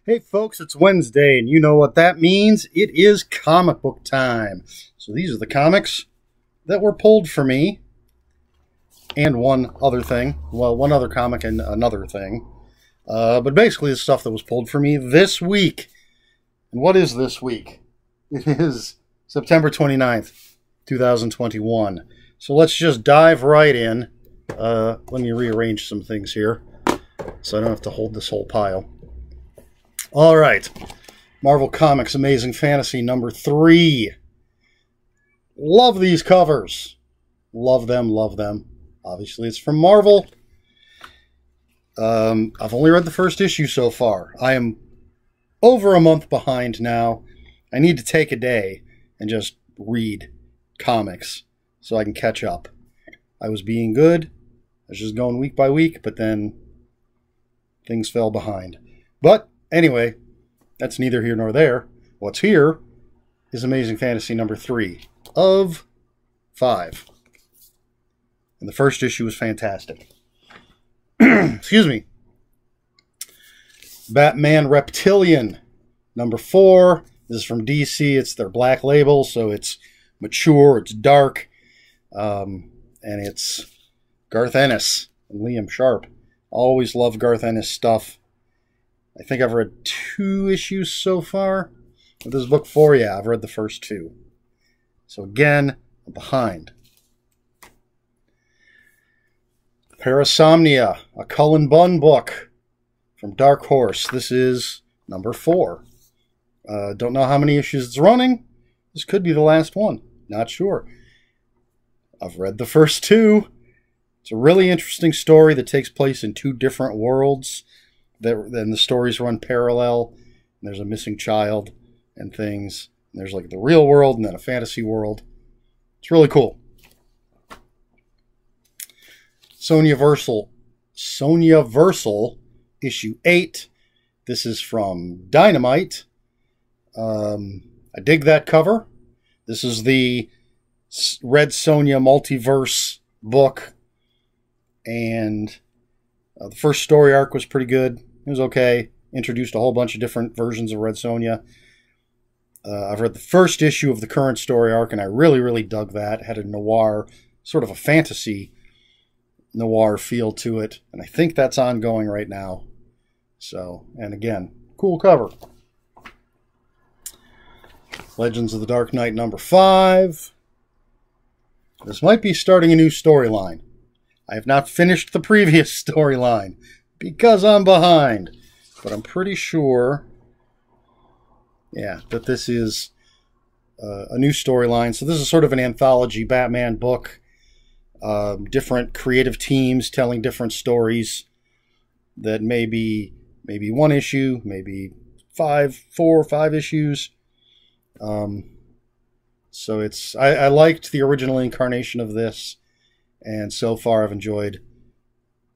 Hey folks, it's Wednesday, and you know what that means. It is comic book time. So these are the comics that were pulled for me, and one other thing. Well, one other comic and another thing. But basically the stuff that was pulled for me this week. And what is this week? It is September 29th, 2021. So let's just dive right in. Let me rearrange some things here so I don't have to hold this whole pile. All right, Marvel Comics Amazing Fantasy number 3. Love these covers. Love them, love them. Obviously, it's from Marvel. I've only read the first issue so far. I am over a month behind now. I need to take a day and just read comics so I can catch up. I was being good. I was just going week by week, but then things fell behind. But anyway, that's neither here nor there. What's here is Amazing Fantasy number 3 of 5. And the first issue was fantastic. Excuse me. Batman Reptilian number 4. This is from DC. It's their black label, so it's mature, it's dark, and it's Garth Ennis and Liam Sharp. Always love Garth Ennis stuff. I think I've read 2 issues so far. With this book 4, yeah, I've read the first 2. So again, I'm behind. Parasomnia, a Cullen Bunn book from Dark Horse. This is number 4. Don't know how many issues it's running. This could be the last one. Not sure. I've read the first 2. It's a really interesting story that takes place in 2 different worlds. Then the stories run parallel. And there's a missing child and things. And there's like the real world and then a fantasy world. It's really cool. Sonya Versal issue 8. This is from Dynamite. I dig that cover. This is the Red Sonja multiverse book. And the first story arc was pretty good. It was okay. Introduced a whole bunch of different versions of Red Sonja. I've read the first issue of the current story arc, and I really, really dug that. It had a noir, sort of a fantasy noir feel to it. And I think that's ongoing right now. So, and again, cool cover. Legends of the Dark Knight number 5. This might be starting a new storyline. I have not finished the previous storyline because I'm behind. But I'm pretty sure, yeah, that this is a new storyline. So this is sort of an anthology Batman book. Different creative teams telling different stories that may be one issue, maybe 4 or 5 issues. So it's I liked the original incarnation of this. And so far, I've enjoyed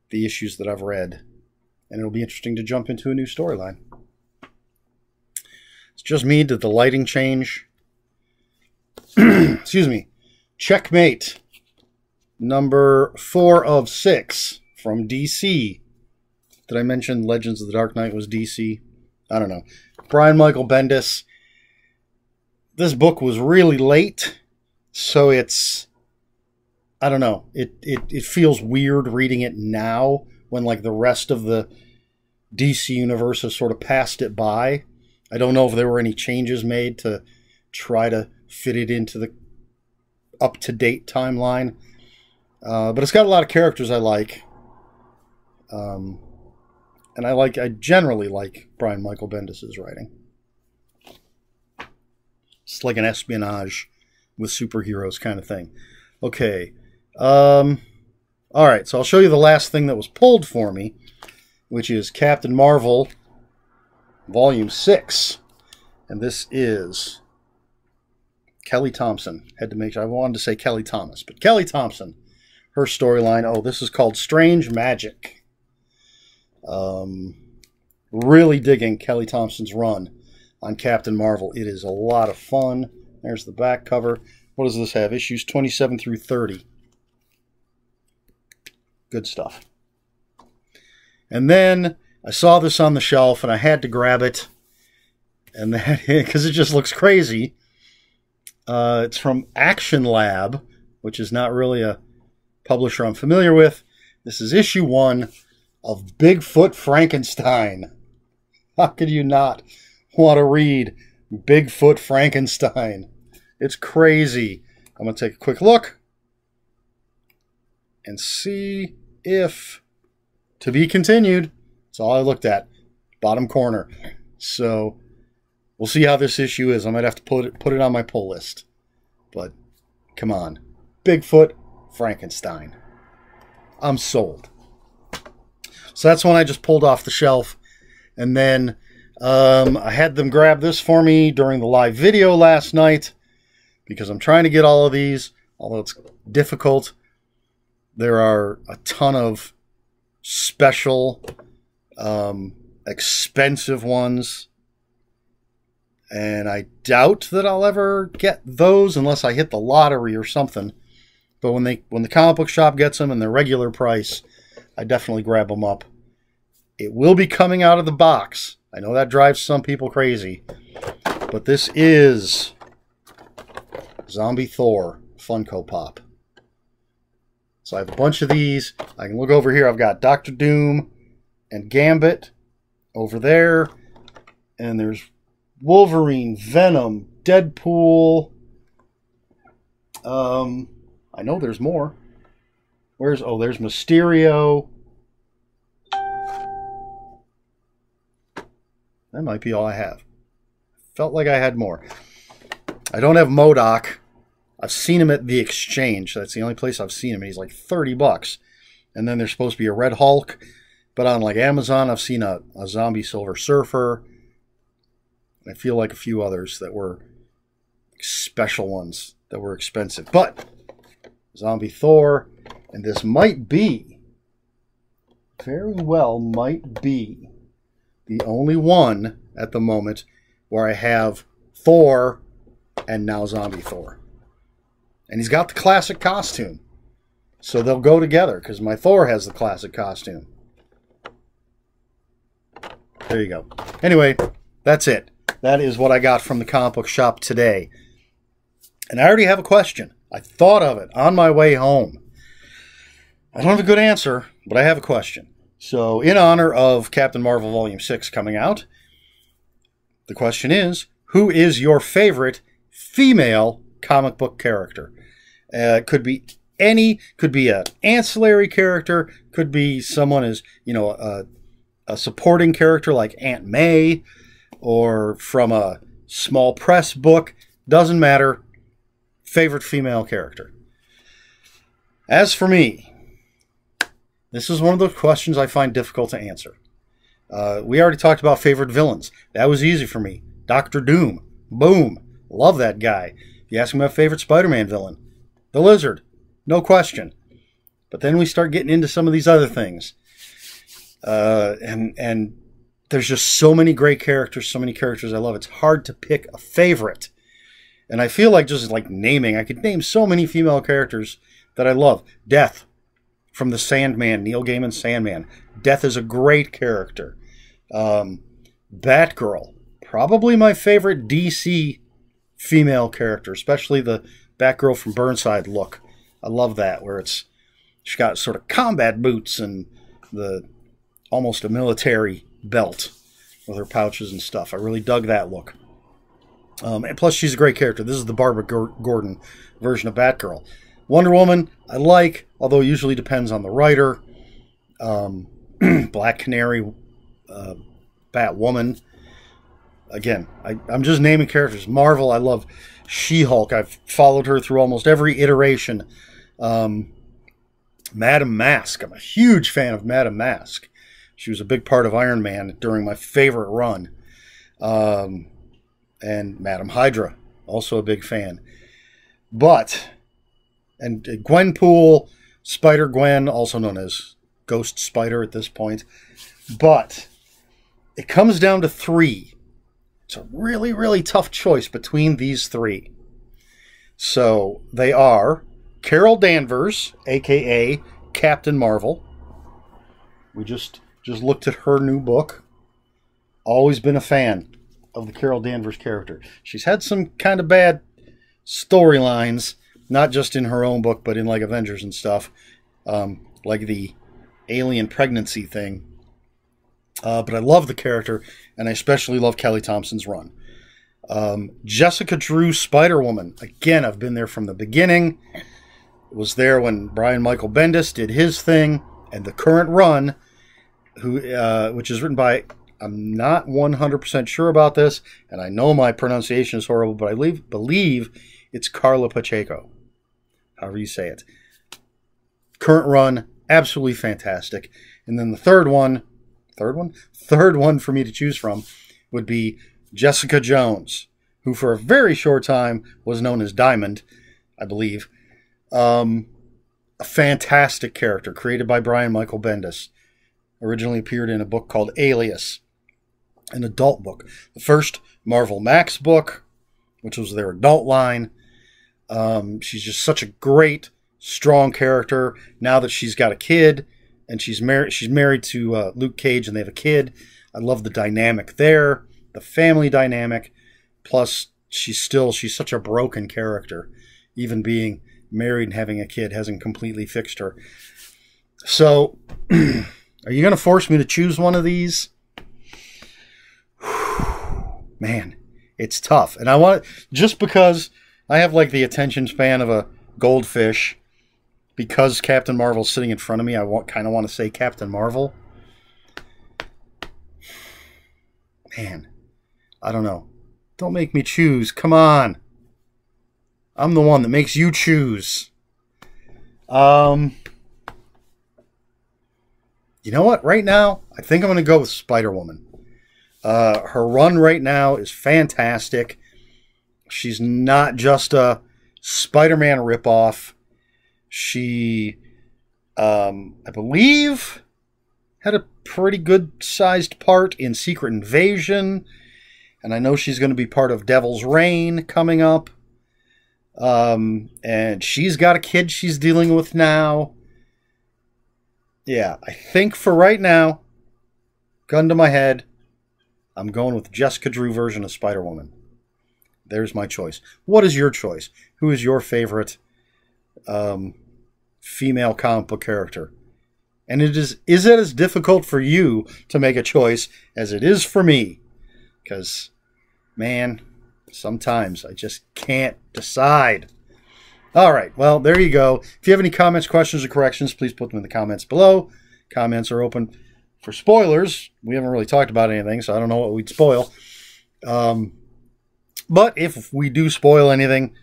the issues that I've read. And it'll be interesting to jump into a new storyline. It's just me. Did the lighting change? Excuse me. Checkmate. Number 4 of 6 from DC. Did I mention Legends of the Dark Knight was DC? I don't know. Brian Michael Bendis. This book was really late. So it's... I don't know. It feels weird reading it now when like the rest of the DC universe has sort of passed it by. I don't know if there were any changes made to try to fit it into the up-to-date timeline. But it's got a lot of characters I like. And I generally like Brian Michael Bendis' writing. It's like an espionage with superheroes kind of thing. Okay. Alright, so I'll show you the last thing that was pulled for me, which is Captain Marvel, Volume 6. And this is Kelly Thompson. I wanted to say Kelly Thomas, but Kelly Thompson. Her storyline, this is called Strange Magic. Really digging Kelly Thompson's run on Captain Marvel. It is a lot of fun. There's the back cover. What does this have? Issues 27 through 30. Good stuff. And then I saw this on the shelf and I had to grab it, and that because it just looks crazy. It's from Action Lab, which is not really a publisher I'm familiar with. This is issue 1 of Bigfoot Frankenstein. How could you not want to read Bigfoot Frankenstein? It's crazy. I'm going to take a quick look and see if to be continued. That's all I looked at. Bottom corner. So we'll see how this issue is. I might have to put it on my pull list. But come on. Bigfoot Frankenstein. I'm sold. So that's one I just pulled off the shelf. And then I had them grab this for me during the live video last night because I'm trying to get all of these, although it's difficult. There are a ton of special, expensive ones. And I doubt that I'll ever get those unless I hit the lottery or something. But when the comic book shop gets them in their regular price, I definitely grab them up. It will be coming out of the box. I know that drives some people crazy. But this is Zombie Thor Funko Pop. So I have a bunch of these. I can look over here. I've got Dr. Doom and Gambit over there. And there's Wolverine, Venom, Deadpool. I know there's more. There's Mysterio. That might be all I have. Felt like I had more. I don't have MODOK. I've seen him at the Exchange. That's the only place I've seen him. He's like $30. And then there's supposed to be a Red Hulk. But on like Amazon, I've seen a Zombie Silver Surfer. I feel like a few others that were special ones that were expensive. But Zombie Thor, and this might be, very well might be, the only one at the moment where I have Thor and now Zombie Thor. And he's got the classic costume. So they'll go together because my Thor has the classic costume. There you go. Anyway, that's it. That is what I got from the comic book shop today. And I already have a question. I thought of it on my way home. I don't have a good answer, but I have a question. So, in honor of Captain Marvel Volume 6 coming out, the question is, who is your favorite female comic book character? Could be could be an ancillary character, could be someone as, a supporting character like Aunt May, or from a small press book. Doesn't matter. Favorite female character. As for me, this is one of those questions I find difficult to answer. We already talked about favorite villains. That was easy for me. Dr. Doom. Boom. Love that guy. If you ask me my favorite Spider-Man villain, the Lizard. No question. But then we start getting into some of these other things. And there's just so many great characters, so many characters I love. It's hard to pick a favorite. And I feel like just like naming, I could name so many female characters that I love. Death from the Sandman, Neil Gaiman's Sandman. Death is a great character. Batgirl, probably my favorite DC female character, especially the Batgirl from Burnside look. I love that, where she's got sort of combat boots and almost a military belt with her pouches and stuff. I really dug that look. And plus, she's a great character. This is the Barbara Gordon version of Batgirl. Wonder Woman, I like, although it usually depends on the writer. Black Canary, Batwoman. Again, I'm just naming characters. Marvel, I love She-Hulk. I've followed her through almost every iteration. Madame Mask. I'm a huge fan of Madame Mask. She was a big part of Iron Man during my favorite run. And Madame Hydra, also a big fan. And Gwenpool Spider-Gwen, also known as Ghost Spider at this point. But it comes down to 3. It's a really, really tough choice between these 3. So they are Carol Danvers, a.k.a. Captain Marvel. We just Just looked at her new book. Always been a fan of the Carol Danvers character. She's had some kind of bad storylines, not just in her own book, but in like Avengers and stuff, like the alien pregnancy thing. But I love the character, and I especially love Kelly Thompson's run. Jessica Drew Spider-Woman. Again, I've been there from the beginning. Was there when Brian Michael Bendis did his thing, and the current run, which is written by, I'm not 100% sure about this, and I know my pronunciation is horrible, but I believe it's Carla Pacheco, however you say it. Current run, absolutely fantastic. And then the third one for me to choose from would be Jessica Jones, who for a very short time was known as Diamond, I believe. A fantastic character created by Brian Michael Bendis. Originally appeared in a book called Alias, an adult book. The first Marvel Max book, which was their adult line. She's just such a great, strong character. Now that she's got a kid, and she's married to Luke Cage, and they have a kid. I love the dynamic there, the family dynamic. Plus, she's such a broken character. Even being married and having a kid hasn't completely fixed her. So, are you going to force me to choose one of these? Man, it's tough. And I want it, just because I have like the attention span of a goldfish, because Captain Marvel's sitting in front of me, I kind of want to say Captain Marvel. Man, I don't know. Don't make me choose. Come on. I'm the one that makes you choose. You know what? Right now, I think I'm going to go with Spider-Woman. Her run right now is fantastic. She's not just a Spider-Man ripoff. She, I believe, had a pretty good-sized part in Secret Invasion. And I know she's going to be part of Devil's Reign coming up. And she's got a kid she's dealing with now. Yeah, I think for right now, gun to my head, I'm going with Jessica Drew version of Spider-Woman. There's my choice. What is your choice? Who is your favorite female comic book character? And is it as difficult for you to make a choice as it is for me? Because, man, sometimes I just can't decide. All right, well, there you go. If you have any comments, questions, or corrections, please put them in the comments below. Comments are open for spoilers. We haven't really talked about anything, so I don't know what we'd spoil. But if we do spoil anything,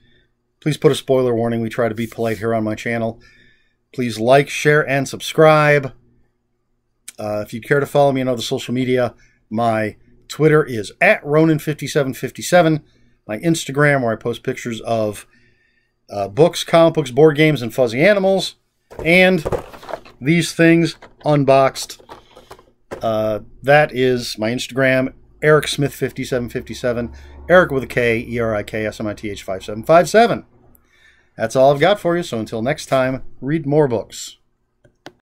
please put a spoiler warning. We try to be polite here on my channel. Please like, share, and subscribe. If you'd care to follow me on other social media, my Twitter is @Ronin5757. My Instagram, where I post pictures of books, comic books, board games, and fuzzy animals. And these things unboxed. That is my Instagram, EricSmith5757. Eric with a K, ERIKSMITH5757. That's all I've got for you, so until next time, read more books.